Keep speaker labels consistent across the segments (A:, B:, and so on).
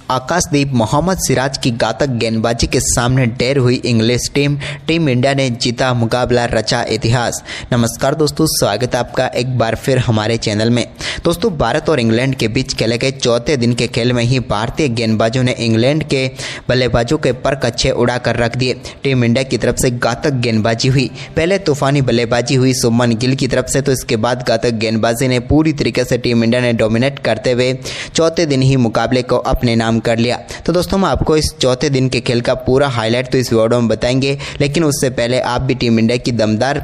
A: आकाशदीप मोहम्मद सिराज की घातक गेंदबाजी के सामने ढेर हुई इंग्लिश टीम इंडिया ने जीता मुकाबला, रचा इतिहास। नमस्कार दोस्तों, स्वागत है आपका एक बार फिर हमारे चैनल में। दोस्तों, भारत और इंग्लैंड के बीच खेले गए चौथे दिन के खेल में ही भारतीय गेंदबाजों ने इंग्लैंड के बल्लेबाजों के पर कच्छे उड़ा कर रख दिए। टीम इंडिया की तरफ से घातक गेंदबाजी हुई। पहले तूफानी बल्लेबाजी हुई शुभमन गिल की तरफ से, तो इसके बाद घातक गेंदबाजी ने पूरी तरीके से टीम इंडिया ने डोमिनेट करते हुए चौथे दिन ही मुकाबले को अपने नाम कर लिया। तो दोस्तों, हम आपको इस चौथे दिन के खेल का पूरा हाईलाइट तो इस वीडियो में बताएंगे, लेकिन उससे पहले आप भी टीम इंडिया की दमदार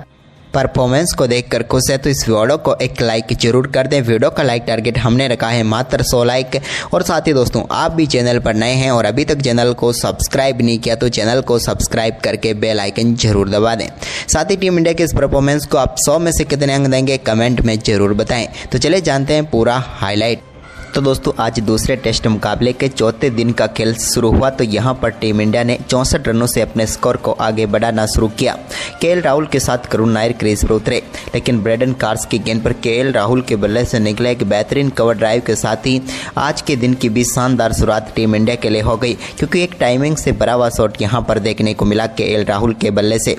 A: परफॉर्मेंस को देखकर खुश है तो इस वीडियो को एक लाइक जरूर कर दें। वीडियो का लाइक टारगेट हमने रखा है मात्र 100 लाइक। और साथ ही दोस्तों, आप भी चैनल पर नए हैं और अभी तक चैनल को सब्सक्राइब नहीं किया तो चैनल को सब्सक्राइब करके बेल आइकन जरूर दबा दें। साथ ही टीम इंडिया के इस परफॉर्मेंस को आप 100 में से कितने अंक देंगे कमेंट में जरूर बताएं। तो चलिए जानते हैं पूरा हाईलाइट। तो दोस्तों, आज दूसरे टेस्ट मुकाबले के चौथे दिन का खेल शुरू हुआ तो यहां पर टीम इंडिया ने 64 रनों से अपने स्कोर को आगे बढ़ाना शुरू किया। केएल राहुल के साथ करुण नायर क्रीज पर उतरे, लेकिन ब्रेडन कार्स की गेंद पर केएल राहुल के बल्ले से निकले एक बेहतरीन कवर ड्राइव के साथ ही आज के दिन की भी शानदार शुरुआत टीम इंडिया के लिए हो गई, क्योंकि एक टाइमिंग से भरा हुआ शॉट यहां पर देखने को मिला केएल राहुल के बल्ले से।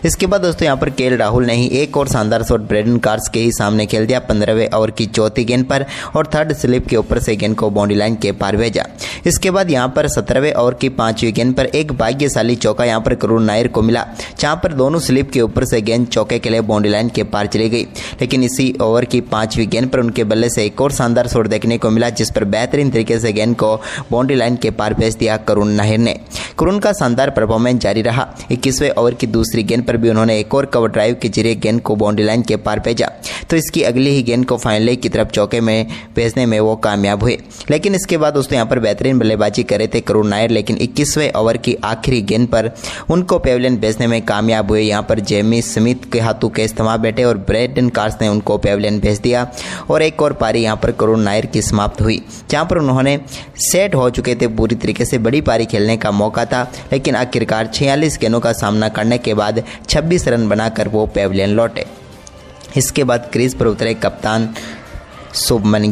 A: इसके बाद दोस्तों, यहाँ पर केएल राहुल ने ही एक और शानदार शॉट ब्रेडन कार्स के ही सामने खेल दिया 15वें ओवर की चौथी गेंद पर और थर्ड स्लिप के ऊपर से गेंद को बाउंड्री लाइन के पार भेजा। इसके बाद यहाँ पर 17वें ओवर की 5वीं गेंद पर एक भाग्यशाली चौका यहाँ पर करुण नायर को मिला, जहाँ पर दोनों स्लिप के ऊपर से गेंद चौके के लिए बाउंड्री लाइन के पार चली गई। लेकिन इसी ओवर की 5वीं गेंद पर उनके बल्ले से एक और शानदार शॉट देखने को मिला, जिस पर बेहतरीन तरीके से गेंद को बाउंड्री लाइन के पार भेज दिया करुण नायर ने। करुण का शानदार परफॉर्मेंस जारी रहा। 21वें ओवर की दूसरी गेंद पर भी उन्होंने एक और कवर ड्राइव के जरिए गेंद को बाउंड्री लाइन के पार भेजा, तो इसकी अगली ही गेंद को फाइनली की तरफ चौके में भेजने में वो कामयाब हुए। लेकिन इसके बाद दोस्तों, यहाँ पर बेहतरीन बल्लेबाजी करे थे करुण नायर, लेकिन 21वें ओवर की आखिरी गेंद पर उनको पेविलियन भेजने में कामयाब हुए। यहाँ पर जेमी स्मिथ के हाथों के इस्तेमाल बैठे और ब्रेडन कार्स ने उनको पेविलियन भेज दिया और एक और पारी यहाँ पर करुण नायर की समाप्त हुई, जहाँ पर उन्होंने सेट हो चुके थे, पूरी तरीके से बड़ी पारी खेलने का मौका था, लेकिन आखिरकार 46 गेंदों का सामना करने के बाद 26 रन बनाकर वो पेविलियन लौटे। इसके बाद क्रीज पर उतरे कप्तान शुभमन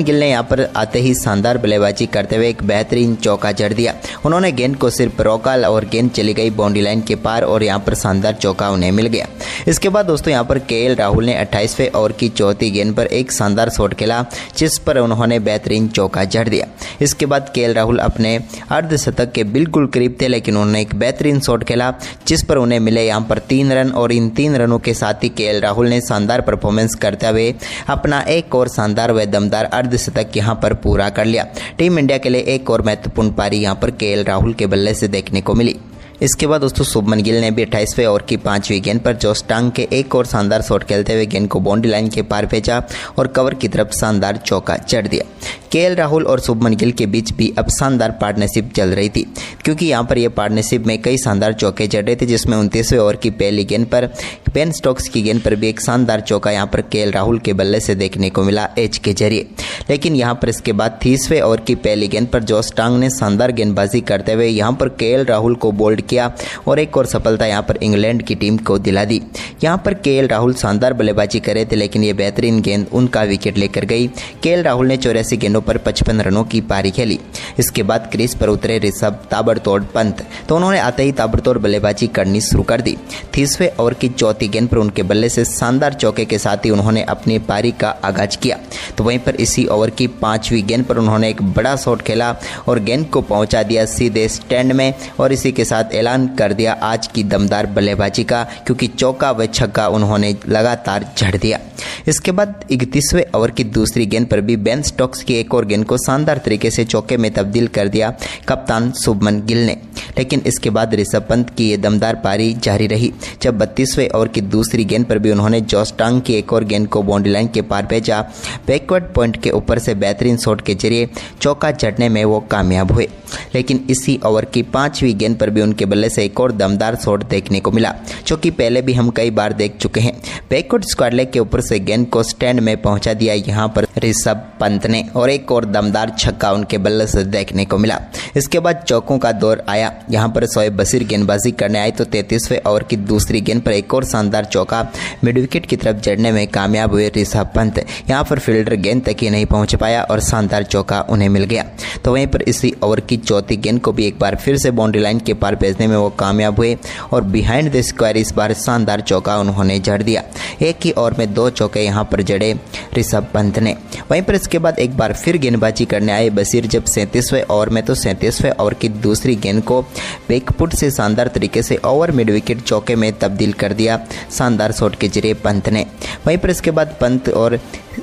A: गिल ने यहाँ पर आते ही शानदार बल्लेबाजी करते हुए एक बेहतरीन चौका जड़ दिया। उन्होंने गेंद को सिर्फ रोका और गेंद चली गई बाउंड्री लाइन के पार और यहाँ पर शानदार चौका उन्हें मिल गया। इसके बाद दोस्तों, यहाँ पर केएल राहुल ने 28वें ओवर की चौथी गेंद पर एक शानदार शॉट खेला, जिस पर उन्होंने बेहतरीन चौका जड़ दिया। इसके बाद केएल राहुल अपने अर्धशतक के बिल्कुल करीब थे, लेकिन उन्होंने एक बेहतरीन शॉट खेला, जिस पर उन्हें मिले यहाँ पर 3 रन और इन 3 रनों के साथ ही केएल राहुल ने शानदार परफॉर्मेंस करते हुए अपना एक और शानदार व दमदार अर्धशतक यहां पर पूरा कर लिया। टीम इंडिया के लिए एक और महत्वपूर्ण पारी यहां पर केएल राहुल के बल्ले से देखने को मिली। इसके बाद दोस्तों, शुभमन गिल ने भी 28वें ओवर की 5वीं गेंद पर जोश टांग के एक और शानदार शॉट खेलते हुए गेंद को बाउंड्री लाइन के पार भेजा और कवर की तरफ शानदार चौका जड़ दिया। केएल राहुल और शुभमन गिल के बीच भी अब शानदार पार्टनरशिप चल रही थी, क्योंकि यहाँ पर यह पार्टनरशिप में कई शानदार चौके जड़ रहे थे, जिसमें 29वें ओवर की पहली गेंद पर बेन स्टोक्स की गेंद पर भी एक शानदार चौका यहाँ पर केएल राहुल के बल्ले से देखने को मिला एज के जरिए। लेकिन यहाँ पर इसके बाद 30वें ओवर की पहली गेंद पर जोश टांग ने शानदार गेंदबाजी करते हुए यहाँ पर केएल राहुल को बोल्ड किया और एक और सफलता यहाँ पर इंग्लैंड की टीम को दिला दी। यहाँ पर केएल राहुल शानदार बल्लेबाजी करे थे, लेकिन ये बेहतरीन गेंद उनका विकेट लेकर गई। केएल राहुल ने 84 गेंदों पर 55 रनों की पारी खेली। इसके बाद क्रीज पर उतरे ऋषभ ताबड़तोड़ पंत, तो उन्होंने आते ही ताबड़तोड़ बल्लेबाजी करनी शुरू कर दी। 30वें ओवर की चौथी गेंद पर उनके बल्ले से शानदार चौके के साथ ही उन्होंने अपनी पारी का आगाज किया। तो वहीं पर इसी ओवर की 5वीं गेंद पर उन्होंने एक बड़ा शॉट खेला और गेंद को पहुंचा दिया सीधे स्टैंड में और इसी के साथ ऐलान कर दिया आज की दमदार बल्लेबाजी का, क्योंकि चौका व छक्का उन्होंने लगातार जड़ दिया। इसके बाद 31वें ओवर की दूसरी गेंद पर भी बेन स्टोक्स की एक और गेंद को शानदार तरीके से चौके में तब्दील कर दिया कप्तान शुभमन गिल ने। लेकिन इसके बाद ऋषभ पंत की ये दमदार पारी जारी रही, जब 32वें ओवर की दूसरी गेंद पर भी उन्होंने जोश टांग की एक और गेंद को बाउंड्री लाइन के पार भेजा। बैकवर्ड पॉइंट के ऊपर से बेहतरीन शॉट के जरिए चौका जड़ने में वो कामयाब हुए। लेकिन इसी ओवर की 5वीं गेंद पर भी उनके बल्ले से एक और दमदार शॉट देखने को मिला, जो कि पहले भी हम कई बार देख चुके हैं। बैकवर्ड स्क्वायर लेग के ऊपर से गेंद को स्टैंड में पहुंचा दिया यहाँ पर ऋषभ पंत ने और एक एक और दमदार छक्का उनके बल्ले से देखने को मिला। इसके बाद चौकों का दौर आया। यहां पर शोएब बशीर गेंदबाजी करने आए तो 33वें ओवर की दूसरी गेंद पर एक और शानदार चौका मिड विकेट की तरफ जड़ने में कामयाब हुए ऋषभ पंत। यहां पर फील्डर गेंद तक ही नहीं पहुंच पाया और शानदार चौका उन्हें मिल गया। तो वहीं पर इसी ओवर की चौथी गेंद को भी एक बार फिर से बाउंड्री लाइन के पार भेजने में वो कामयाब हुए और बिहाइंड द स्क्वायर इस बार शानदार चौका उन्होंने जड़ दिया। एक ही ओवर में 2 चौके यहां पर जड़े ऋषभ पंत ने। वहीं पर इसके बाद एक बार फिर गेंदबाजी करने आए बशीर जब 37वें ओवर में, तो 37वें ओवर की दूसरी गेंद को बैकफुट से शानदार तरीके से ओवर मिड विकेट चौके में तब्दील कर दिया शानदार शॉट के जरिए पंत ने। वहीं पर इसके बाद पंत और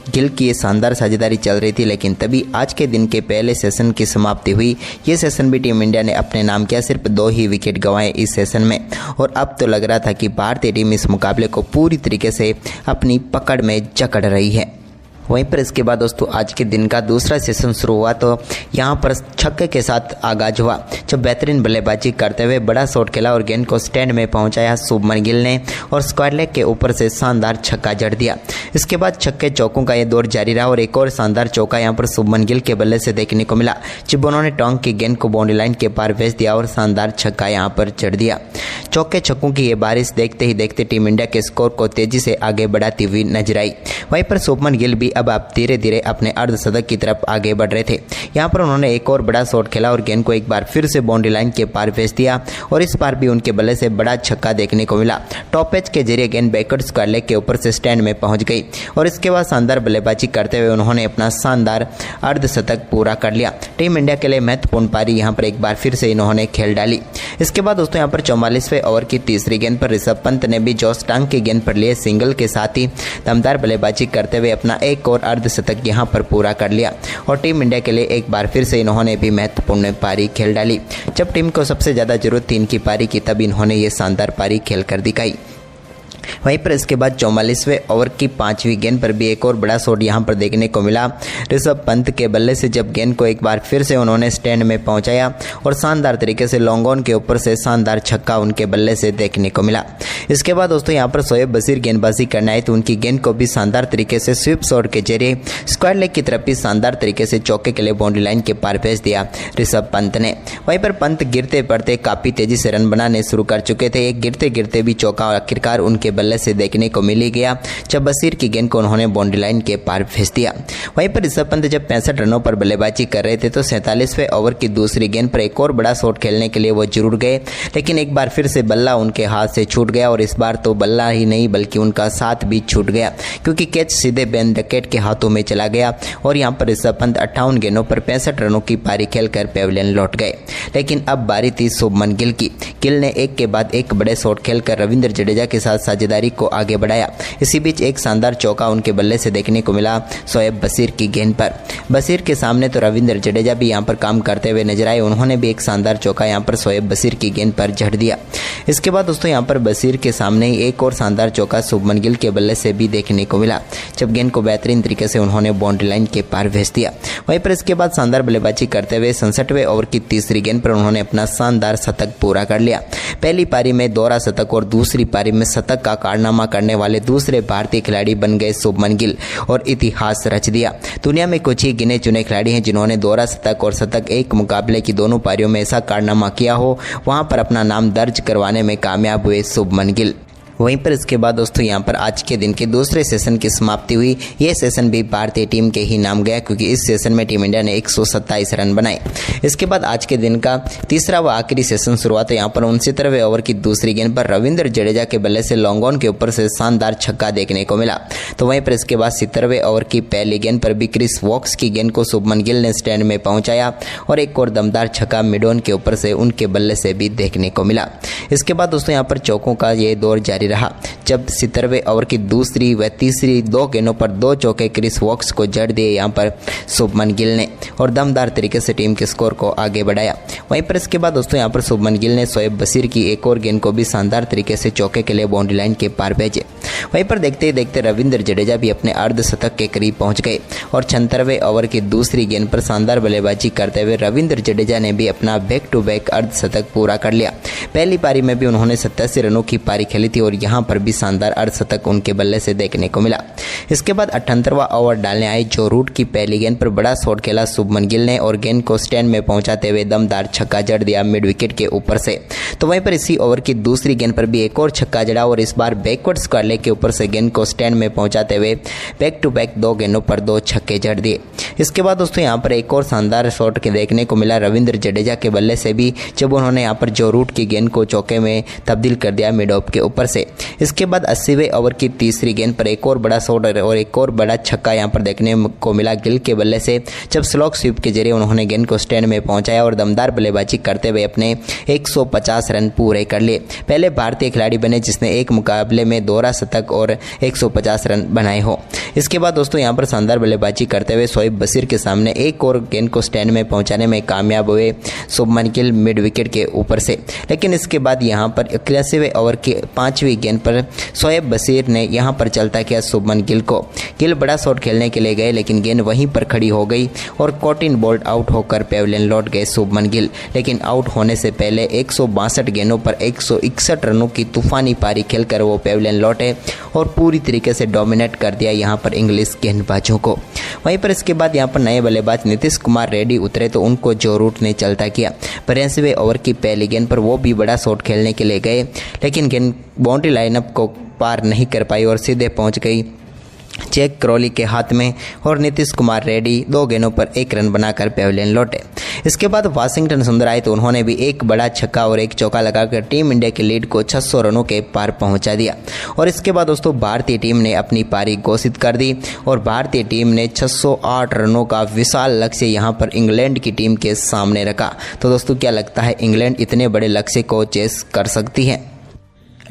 A: गिल की ये शानदार साझेदारी चल रही थी, लेकिन तभी आज के दिन के पहले सेशन की समाप्ति हुई। ये सेशन भी टीम इंडिया ने अपने नाम किया, सिर्फ 2 ही विकेट गंवाए इस सेशन में और अब तो लग रहा था कि भारतीय टीम इस मुकाबले को पूरी तरीके से अपनी पकड़ में जकड़ रही है। वहीं पर इसके बाद दोस्तों आज के दिन का दूसरा सेशन शुरू हुआ तो यहाँ पर छक्के के साथ आगाज हुआ जब बेहतरीन बल्लेबाजी करते हुए बड़ा शॉट खेला और गेंद को स्टैंड में पहुंचाया शुभमन गिल ने और स्क्वायर लेग के ऊपर से शानदार छक्का जड़ दिया। इसके बाद छक्के चौकों का ये दौर जारी रहा और एक और शानदार चौका यहाँ पर शुभमन गिल के बल्ले से देखने को मिला जब उन्होंने टोंग की गेंद को बाउंड्री लाइन के पार भेज दिया और शानदार छक्का यहाँ पर जड़ दिया। चौके छक्कों की ये बारिश देखते ही देखते टीम इंडिया के स्कोर को तेजी से आगे बढ़ाती हुई नजर आई। वहीं पर शुभमन गिल भी अब आप धीरे धीरे अपने अर्धशतक की तरफ आगे बढ़ रहे थे। यहाँ पर उन्होंने एक और बड़ा शॉट खेला और गेंद को एक बार फिर से बाउंड्री लाइन के पार भेज दिया और इस बार भी उनके बल्ले से बड़ा छक्का देखने को मिला। टॉप एज के जरिए गेंद बैकवर्ड स्क्वायर लेग के ऊपर से स्टैंड में पहुंच गई और इसके बाद शानदार बल्लेबाजी करते हुए उन्होंने अपना शानदार अर्धशतक पूरा कर लिया। टीम इंडिया के लिए महत्वपूर्ण पारी यहाँ पर एक बार फिर से इन्होंने खेल डाली। इसके बाद दोस्तों यहाँ पर 44वें ओवर की तीसरी गेंद पर ऋषभ पंत ने भी जॉस टांग की गेंद पर लिए सिंगल के साथ ही दमदार बल्लेबाजी करते हुए अपना एक और अर्धशतक यहाँ पर पूरा कर लिया और टीम इंडिया के लिए एक बार फिर से इन्होंने भी महत्वपूर्ण पारी खेल डाली। जब टीम को सबसे ज़्यादा जरूरत थी इनकी पारी की तब इन्होंने ये शानदार पारी खेल कर दिखाई। वहीं पर इसके बाद 44वें ओवर की 5वीं गेंद पर भी एक और बड़ा शॉट यहां पर देखने को मिला ऋषभ पंत के बल्ले से जब गेंद को एक बार फिर से उन्होंने स्टैंड में पहुंचाया और शानदार तरीके से लॉन्ग ऑन के ऊपर से शानदार छक्का उनके बल्ले से देखने को मिला। इसके बाद दोस्तों यहां पर शोएब बशीर गेंदबाजी करने आए तो उनकी गेंद को भी शानदार तरीके से स्वीप शॉट के जरिए स्क्वायर लेग की तरफ भी शानदार तरीके से चौके के लिए बाउंड्री लाइन के पार भेज दिया ऋषभ पंत ने। वहीं पर पंत गिरते पड़ते काफ़ी तेजी से रन बनाने शुरू कर चुके थे। एक गिरते गिरते भी चौका आखिरकार उनके बल्ले से देखने को मिल गया जब बशीर की गेंद को उन्होंने बाउंड्री लाइन के पार भेज दिया। वहीं पर ऋषभ पंत जब 65 रनों पर बल्लेबाजी कर रहे थे तो 47वें ओवर की दूसरी गेंद पर एक और बड़ा शॉट खेलने के लिए वो जरूर गए, लेकिन एक बार फिर से बल्ला उनके हाथ से छूट गया और इस बार तो बल्ला ही नहीं बल्कि उनका साथ भी छूट गया क्योंकि कैच सीधे बेन डकेट के हाथों में चला गया और यहाँ पर ऋषभ पंत 58 गेंदों पर 65 रनों की पारी खेलकर पेविलियन लौट गए। लेकिन अब बारी थी शुभमन गिल की। गिल ने एक के बाद एक बड़े शॉट खेलकर रविंद्र जडेजा के साथ साझेदारी को आगे बढ़ाया। इसी बीच एक शानदार चौका उनके बल्ले से देखने को मिला शोएब बशीर की गेंद पर। बशीर के सामने तो रविंद्र जडेजा भी यहां पर काम करते हुए नजर आए। उन्होंने भी एक शानदार चौका यहां पर शोएब बशीर की गेंद पर जड़ दिया। इसके बाद दोस्तों यहां पर बशीर के सामने ही एक और शानदार चौका शुभमन गिल के बल्ले से भी देखने को मिला जब गेंद को बेहतरीन तरीके से उन्होंने बाउंड्री लाइन के पार भेज दिया। वहीं पर इसके बाद शानदार बल्लेबाजी करते हुए 67वें ओवर की तीसरी गेंद पर उन्होंने अपना शानदार शतक पूरा कर लिया। पहली पारी में दोहरा शतक और दूसरी पारी में शतक का कारनामा करने वाले दूसरे भारतीय खिलाड़ी बन गए शुभमन गिल और इतिहास रच दिया। दुनिया में कुछ ही गिने चुने खिलाड़ी हैं जिन्होंने दोहरा शतक और शतक एक मुकाबले की दोनों पारियों में ऐसा कारनामा किया हो। वहां पर अपना नाम दर्ज करवाने में कामयाब हुए शुभमन गिल। वहीं पर इसके बाद दोस्तों यहाँ पर आज के दिन के दूसरे सेशन की समाप्ति हुई। ये सेशन भी भारतीय टीम के ही नाम गया क्योंकि इस सेशन में टीम इंडिया ने 127 रन बनाए। इसके बाद आज के दिन का तीसरा व आखिरी सेशन शुरू हुआ। तो यहाँ पर 69वें ओवर की दूसरी गेंद पर रविंद्र जडेजा के बल्ले से लॉन्ग ऑन के ऊपर से शानदार छक्का देखने को मिला। तो वहीं पर इसके बाद 70वें ओवर की पहली गेंद पर भी क्रिस वॉक्स की गेंद को शुभमन गिल ने स्टैंड में पहुंचाया और एक और दमदार छक्का मिड ऑन के ऊपर से उनके बल्ले से भी देखने को मिला। इसके बाद दोस्तों यहाँ पर चौकों का ये दौर जारी रहा जब 70वें ओवर की दूसरी व तीसरी 2 गेंदों पर 2 चौके क्रिस वॉक्स को जड़ दिए यहाँ पर शुभमन गिल ने और दमदार तरीके से टीम के स्कोर को आगे बढ़ाया। वहीं पर इसके बाद दोस्तों यहाँ पर शुभमन गिल ने शोएब बशीर की एक और गेंद को भी शानदार तरीके से चौके के लिए बाउंड्री लाइन के पार भेजे। वहीं पर देखते ही देखते रविंद्र जडेजा भी अपने अर्धशतक के करीब पहुंच गए और 76वें ओवर की दूसरी गेंद पर शानदार बल्लेबाजी करते हुए रविंद्र जडेजा ने भी अपना बैक टू बैक अर्धशतक पूरा कर लिया। पहली पारी में भी उन्होंने 87 रनों की पारी खेली थी और यहाँ पर भी शानदार अर्धशतक उनके बल्ले से देखने को मिला। इसके बाद 78वां ओवर डालने आए जो रूट की पहली गेंद पर बड़ा शॉट खेला शुभमन गिल ने और गेंद को स्टैंड में पहुंचाते हुए दमदार छक्का जड़ दिया मिड विकेट के ऊपर से। तो वहीं पर इसी ओवर की दूसरी गेंद पर भी एक और छक्का जड़ा और इस बार बैकवर्ड स्क्वायर लेग के ऊपर से गेंद को स्टैंड में पहुंचाते हुए बैक टू बैक 2 गेंदों पर 2 छक्के जड़ दिए। इसके बाद दोस्तों यहाँ पर एक और शानदार शॉट के देखने को मिला रविंद्र जडेजा के बल्ले से भी, जब उन्होंने यहाँ पर जो रूट की गेंद को चौके में तब्दील कर दिया मिड ऑफ के ऊपर से। इसके बाद 80वें ओवर की तीसरी गेंद पर एक और बड़ा शॉट और एक और बड़ा छक्का यहाँ पर देखने को मिला गिल के बल्ले से, जब स्लॉग स्वीप के जरिए उन्होंने गेंद को स्टैंड में पहुंचाया और दमदार बल्लेबाजी करते हुए अपने 150 रन पूरे कर लिए। पहले भारतीय खिलाड़ी बने जिसने एक मुकाबले में दोहरा शतक और 150 रन बनाए हो। इसके बाद दोस्तों यहाँ पर शानदार बल्लेबाजी करते हुए शोएब बशीर के सामने एक और गेंद को स्टैंड में पहुंचाने में कामयाब हुए शुभमन गिल मिड विकेट के ऊपर से। लेकिन इसके बाद यहाँ पर 81वें ओवर की 5वीं गेंद पर शोएब बशीर ने यहाँ पर चलता किया शुभमन गिल को। गिल बड़ा शॉट खेलने के लिए गए लेकिन गेंद वहीं पर खड़ी हो गई और कॉटिन बोल्ट आउट होकर पेविलियन लौट गए शुभमन गिल। लेकिन आउट होने से पहले 162 गेंदों पर 161 रनों की तूफानी पारी खेलकर वो पेविलियन लौटे और पूरी तरीके से डोमिनेट कर दिया यहाँ पर इंग्लिश गेंदबाजों को। वहीं पर इसके बाद यहाँ पर नए बल्लेबाज नीतीश कुमार रेड्डी उतरे तो उनको जो रूट ने चलता किया। 82वें ओवर की पहली गेंद पर वो भी बड़ा शॉट खेलने के लिए गए लेकिन गेंद बाउंड्री लाइनअप को पार नहीं कर पाई और सीधे पहुंच गई जैक क्रॉली के हाथ में और नीतीश कुमार रेड्डी 2 गेंदों पर 1 रन बनाकर पेविलियन लौटे। इसके बाद वाशिंगटन सुंदर आए तो उन्होंने भी एक बड़ा छक्का और एक चौका लगाकर टीम इंडिया की लीड को 600 रनों के पार पहुंचा दिया। और इसके बाद दोस्तों भारतीय टीम ने अपनी पारी घोषित कर दी और भारतीय टीम ने 608 रनों का विशाल लक्ष्य यहां पर इंग्लैंड की टीम के सामने रखा। तो दोस्तों क्या लगता है इंग्लैंड इतने बड़े लक्ष्य को चेस कर सकती है?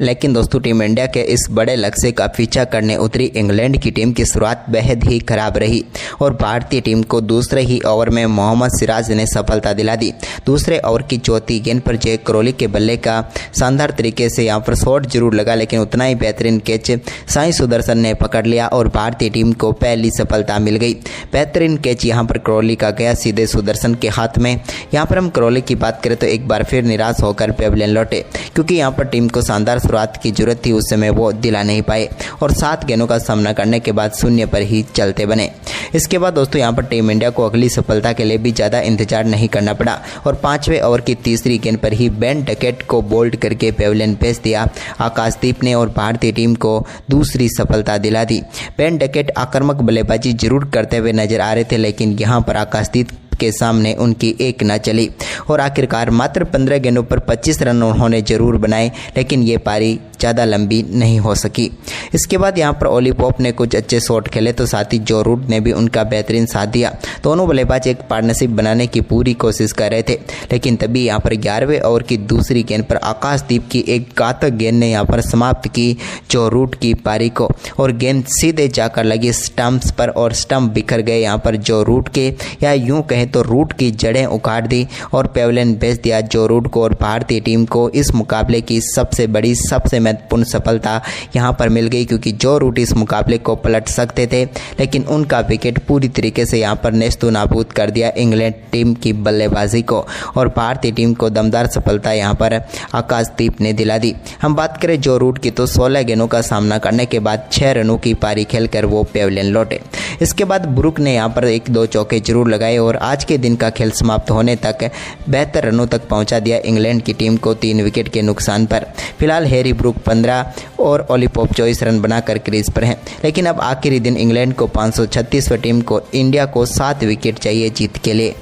A: लेकिन दोस्तों टीम इंडिया के इस बड़े लक्ष्य का पीछा करने उतरी इंग्लैंड की टीम की शुरुआत बेहद ही खराब रही और भारतीय टीम को दूसरे ही ओवर में मोहम्मद सिराज ने सफलता दिला दी। दूसरे ओवर की चौथी गेंद पर जैक क्रॉली के बल्ले का शानदार तरीके से यहाँ पर शॉट जरूर लगा लेकिन उतना ही बेहतरीन कैच साई सुदर्शन ने पकड़ लिया और भारतीय टीम को पहली सफलता मिल गई। बेहतरीन कैच यहाँ पर क्रॉली का गया सीधे सुदर्शन के हाथ में। यहाँ पर हम क्रॉली की बात करें तो एक बार फिर निराश होकर पेविलियन लौटे क्योंकि यहाँ पर टीम को शानदार शुरुआत की जरूरत थी, उस समय वो दिला नहीं पाए और 7 गेंदों का सामना करने के बाद 0 पर ही चलते बने। इसके बाद दोस्तों यहाँ पर टीम इंडिया को अगली सफलता के लिए भी ज़्यादा इंतजार नहीं करना पड़ा और 5वें ओवर की तीसरी गेंद पर ही बेन डकेट को बोल्ड करके पेविलियन भेज दिया आकाशदीप ने और भारतीय टीम को दूसरी सफलता दिला दी। बेन डकेट आक्रामक बल्लेबाजी जरूर करते हुए नजर आ रहे थे लेकिन यहाँ पर आकाशदीप के सामने उनकी एक न चली और आखिरकार मात्र 15 गेंदों पर 25 रन उन्होंने जरूर बनाए लेकिन ये पारी ज़्यादा लंबी नहीं हो सकी। इसके बाद यहाँ पर ओली पॉप ने कुछ अच्छे शॉट खेले तो साथ ही जो रूट ने भी उनका बेहतरीन साथ दिया। दोनों बल्लेबाज एक पार्टनरशिप बनाने की पूरी कोशिश कर रहे थे लेकिन तभी यहाँ पर 11वें ओवर की दूसरी गेंद पर आकाशदीप की एक घातक गेंद ने यहाँ पर समाप्त की जो रूट की पारी को और गेंद सीधे जाकर लगी स्टंप्स पर और स्टंप बिखर गए यहाँ पर जो रूट के, या यूं कहें तो रूट की जड़ें उखाड़ दी और पेविलियन भेज दिया जो रूट को और भारतीय टीम को इस मुकाबले की सबसे बड़ी सबसे महत्वपूर्ण सफलता यहां पर मिल गई क्योंकि जो रूट इस मुकाबले को पलट सकते थे लेकिन उनका विकेट पूरी तरीके से यहां पर नेस्तु नाबूद कर दिया इंग्लैंड टीम की बल्लेबाजी को और भारतीय टीम को दमदार सफलता यहां पर आकाशदीप ने दिला दी। हम बात करें जो रूट की तो 16 गेंदों का सामना करने के बाद 6 रनों की पारी खेलकर वो पेविलियन लौटे। इसके बाद ब्रुक ने यहां पर 1-2 चौके जरूर लगाए और आज के दिन का खेल समाप्त होने तक 72 रनों तक पहुंचा दिया इंग्लैंड की टीम को 3 विकेट के नुकसान पर। फिलहाल हैरी ब्रुक 15 और ओली पॉप 24 रन बनाकर क्रीज पर हैं लेकिन अब आखिरी दिन इंग्लैंड को 536वें टीम को इंडिया को 7 विकेट चाहिए जीत के लिए।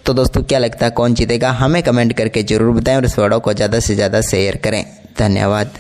A: तो दोस्तों क्या लगता है कौन जीतेगा? हमें कमेंट करके जरूर बताएं और इस वीडियो को ज़्यादा से ज़्यादा शेयर करें। धन्यवाद।